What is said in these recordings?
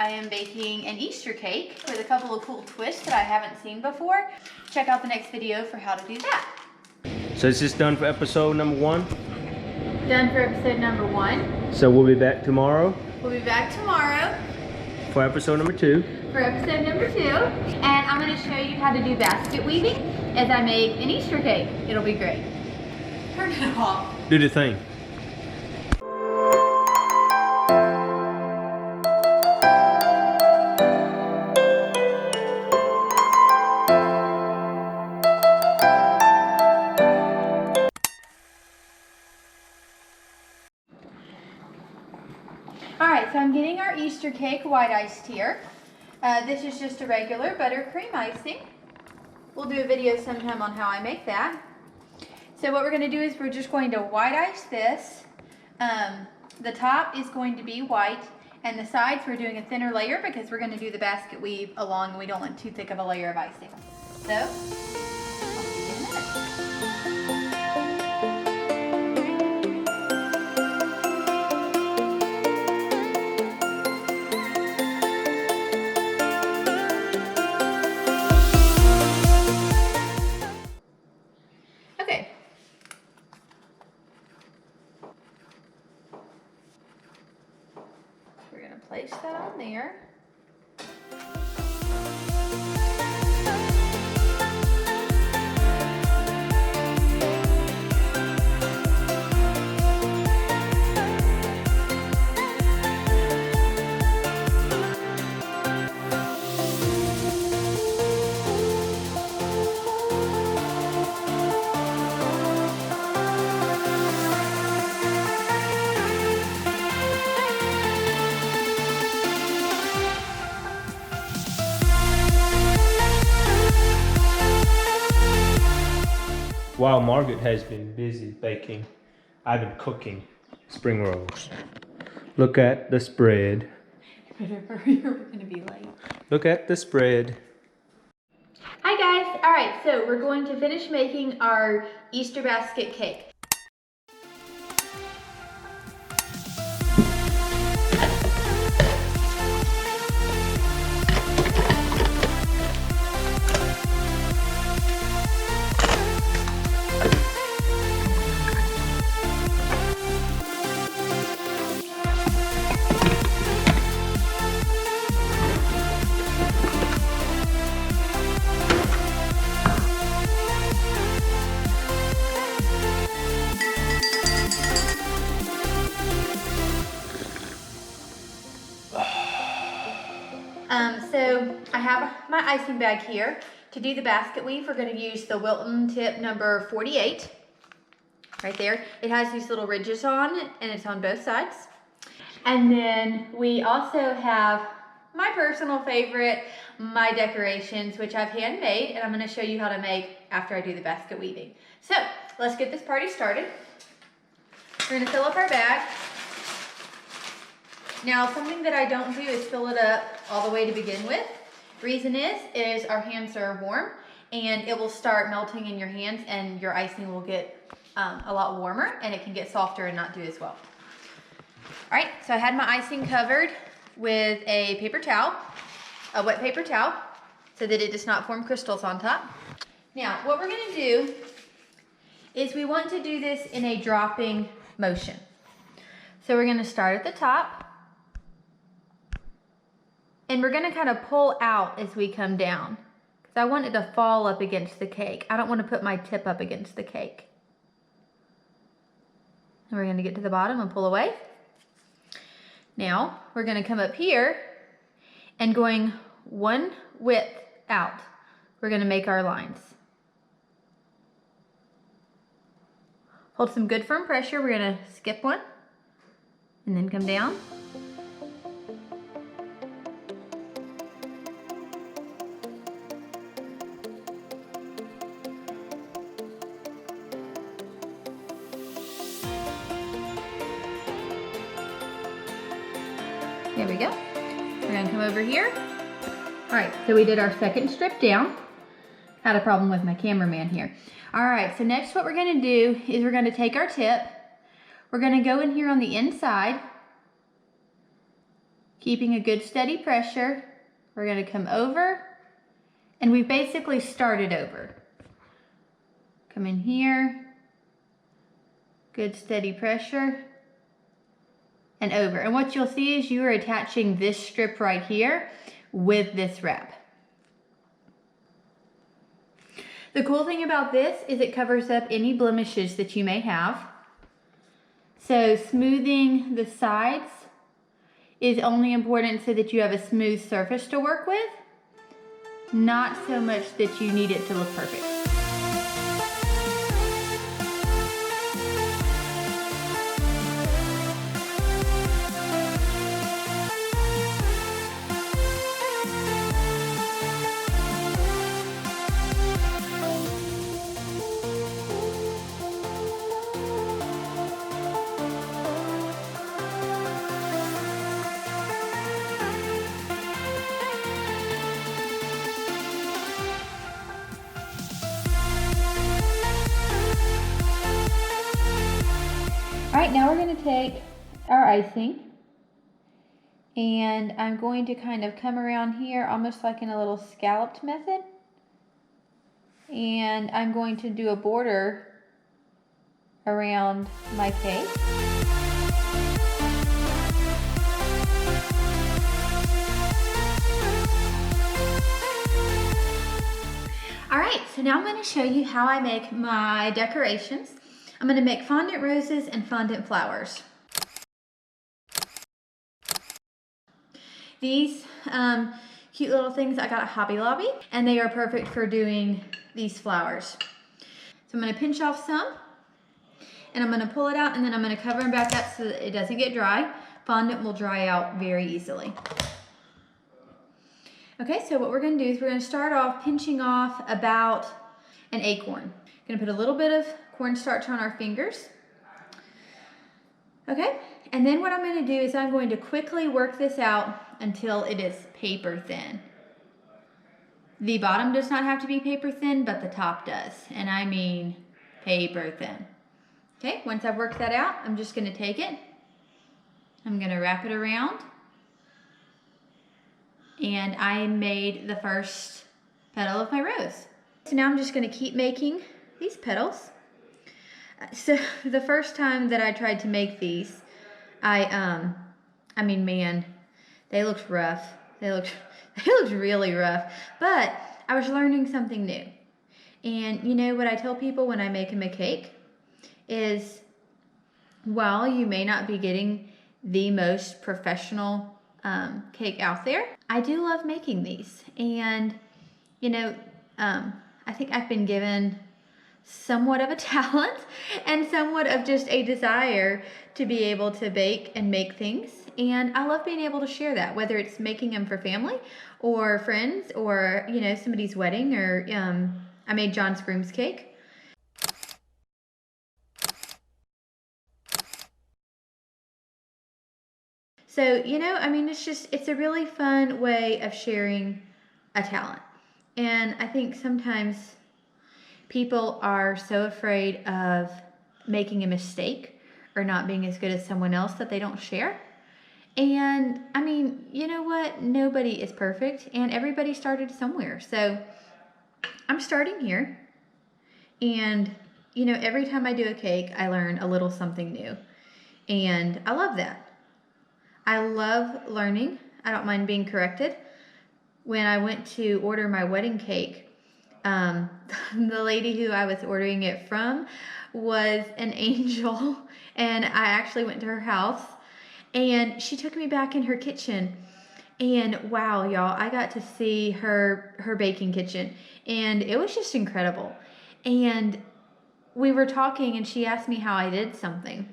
I am baking an Easter cake with a couple of cool twists that I haven't seen before. Check out the next video for how to do that. So is this done for episode number 1? Done for episode number 1. So we'll be back tomorrow We'll be back tomorrow for episode number 2. for episode number 2. And I'm going to show you how to do basket weaving as I make an Easter cake. It'll be great. Turn it off. Do the thing. Alright, so I'm getting our Easter cake white iced here. This is just a regular buttercream icing. We'll do a video sometime on how I make that. So what we're going to do is we're just going to white ice this. The top is going to be white, and the sides we're doing a thinner layer because we're going to do the basket weave along and we don't want too thick of a layer of icing. So, I'll see you in a minute. We're going to place that on there. While Margaret has been busy baking, I've been cooking spring rolls. Look at the spread. You better hurry or we're going to be late. Look at the spread. Hi guys! Alright, so we're going to finish making our Easter basket cake. So I have my icing bag here. To do the basket weave, we're going to use the Wilton tip number 48. Right there. It has these little ridges on it, and it's on both sides. And then we also have my personal favorite, my decorations, which I've handmade, and I'm going to show you how to make after I do the basket weaving. So let's get this party started. We're going to fill up our bag. Now, something that I don't do is fill it up all the way to begin with. Reason is our hands are warm and it will start melting in your hands and your icing will get a lot warmer and it can get softer and not do as well. All right, so I had my icing covered with a paper towel, a wet paper towel, so that it does not form crystals on top. Now, what we're gonna do is we want to do this in a dropping motion. So we're gonna start at the top. And we're gonna kind of pull out as we come down because I want it to fall up against the cake. I don't want to put my tip up against the cake. And we're gonna get to the bottom and pull away. Now, we're gonna come up here and going one width out, we're gonna make our lines. Hold some good firm pressure. We're gonna skip one and then come down. There we go. We're gonna come over here. All right, so we did our second strip down. Had a problem with my cameraman here. All right, so next what we're gonna do is we're gonna take our tip. We're gonna go in here on the inside Keeping a good steady pressure, we're going to come over, and we basically started over. Come in here, good steady pressure, and over. And what you'll see is you are attaching this strip right here with this wrap. The cool thing about this is it covers up any blemishes that you may have. So smoothing the sides is only important so that you have a smooth surface to work with, not so much that you need it to look perfect. All right, now we're going to take our icing, and I'm going to kind of come around here almost like in a little scalloped method, and I'm going to do a border around my cake. All right, so now I'm going to show you how I make my decorations. I'm going to make fondant roses and fondant flowers. These cute little things I got at Hobby Lobby, and they are perfect for doing these flowers. So I'm going to pinch off some, and I'm going to pull it out, and then I'm going to cover them back up so that it doesn't get dry. Fondant will dry out very easily. Okay, so what we're going to do is we're going to start off pinching off about an acorn. Going to put a little bit of cornstarch on our fingers. Okay, and then what I'm going to do is I'm going to quickly work this out until it is paper thin. The bottom does not have to be paper thin, but the top does, and I mean paper thin. Okay, once I've worked that out, I'm just going to take it, I'm going to wrap it around, and I made the first petal of my rose. So now I'm just going to keep making these petals. So the first time that I tried to make these, I mean, man, they looked rough. They looked really rough, but I was learning something new. And you know what I tell people when I make them a cake is, while you may not be getting the most professional cake out there, I do love making these. And you know, I think I've been given somewhat of a talent and somewhat of just a desire to be able to bake and make things. And I love being able to share that, whether it's making them for family or friends or, you know, somebody's wedding, or I made John's groom's cake. So, you know, I mean, it's a really fun way of sharing a talent. And I think sometimes people are so afraid of making a mistake or not being as good as someone else that they don't share. And I mean, you know what? Nobody is perfect, and everybody started somewhere. So I'm starting here, and you know, every time I do a cake, I learn a little something new, and I love that. I love learning. I don't mind being corrected. When I went to order my wedding cake, the lady who I was ordering it from was an angel, and I actually went to her house, and she took me back in her kitchen, and wow, y'all, I got to see her baking kitchen, and it was just incredible. And we were talking, and she asked me how I did something,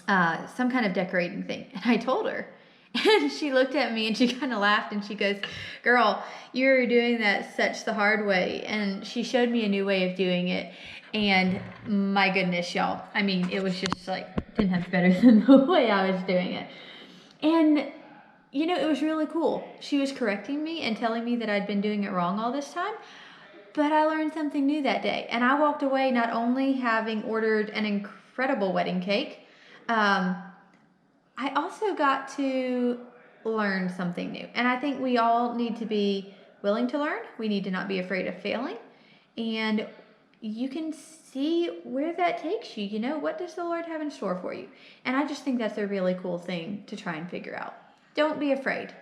some kind of decorating thing, and I told her. And she looked at me and she kind of laughed, and she goes, "Girl, you're doing that such the hard way." And she showed me a new way of doing it. And my goodness, y'all, I mean, it was just like 10 times better than the way I was doing it. And, you know, it was really cool. She was correcting me and telling me that I'd been doing it wrong all this time. But I learned something new that day. And I walked away not only having ordered an incredible wedding cake, I also got to learn something new. And I think we all need to be willing to learn. We need to not be afraid of failing. And you can see where that takes you. You know, what does the Lord have in store for you? And I just think that's a really cool thing to try and figure out. Don't be afraid.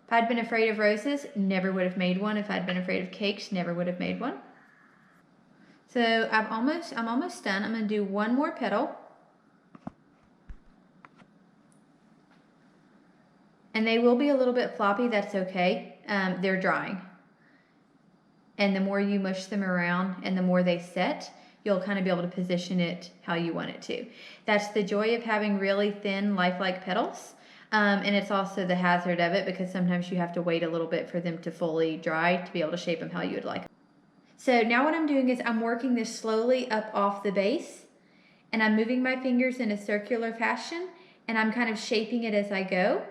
If I'd been afraid of roses, never would have made one. If I'd been afraid of cakes, never would have made one. So I'm almost done. I'm going to do one more petal. And they will be a little bit floppy, that's okay. They're drying. And the more you mush them around and the more they set, you'll kind of be able to position it how you want it to. That's the joy of having really thin, lifelike petals. And it's also the hazard of it because sometimes you have to wait a little bit for them to fully dry to be able to shape them how you would like. So now what I'm doing is I'm working this slowly up off the base, and I'm moving my fingers in a circular fashion, and I'm kind of shaping it as I go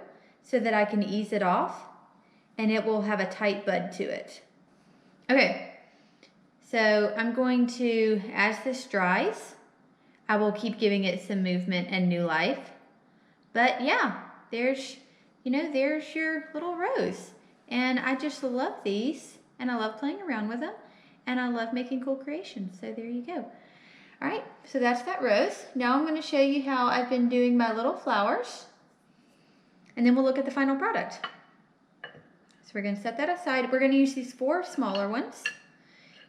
so that I can ease it off and it will have a tight bud to it. Okay, so I'm going to, as this dries, I will keep giving it some movement and new life. But yeah, there's your little rose. And I just love these, and I love playing around with them, and I love making cool creations. So there you go. All right, so that's that rose. Now I'm going to show you how I've been doing my little flowers, and then we'll look at the final product. So we're going to set that aside. We're going to use these 4 smaller ones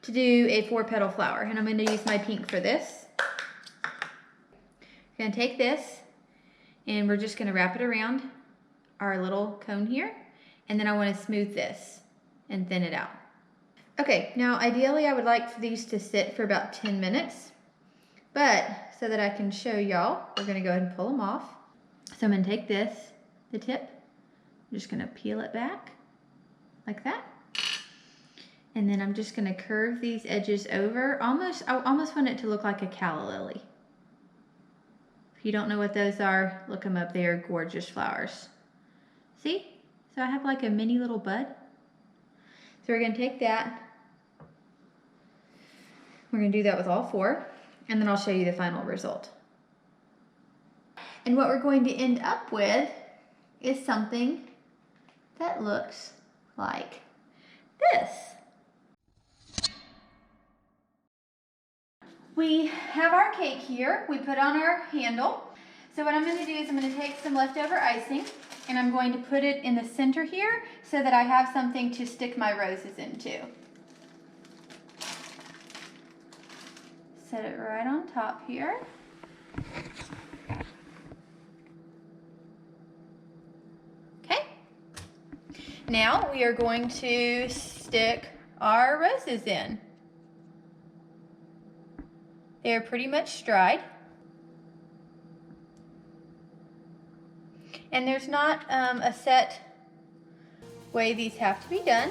to do a 4-petal flower, and I'm going to use my pink for this. I'm going to take this, and we're just going to wrap it around our little cone here, and then I want to smooth this and thin it out. Okay, now ideally I would like for these to sit for about 10 minutes, but so that I can show y'all, we're going to go ahead and pull them off. So I'm going to take this, the tip, I'm just going to peel it back like that, and then I'm just going to curve these edges over. I almost want it to look like a calla lily. If you don't know what those are, look them up. They are gorgeous flowers. See? So I have like a mini little bud. So we're going to take that. We're going to do that with all 4, and then I'll show you the final result. And what we're going to end up with is something that looks like this. We have our cake here. We put on our handle. So what I'm going to do is I'm going to take some leftover icing, and I'm going to put it in the center here so that I have something to stick my roses into. Set it right on top here. Okay. Now we are going to stick our roses in. They're pretty much dried. And there's not a set way these have to be done.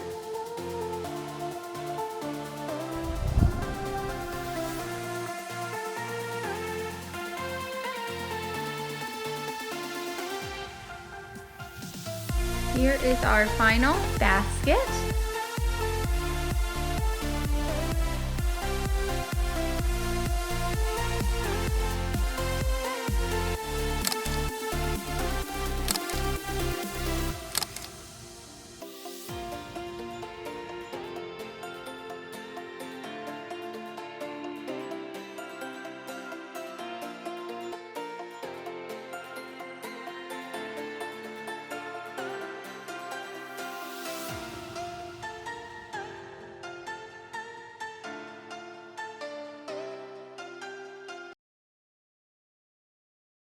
Here is our final basket.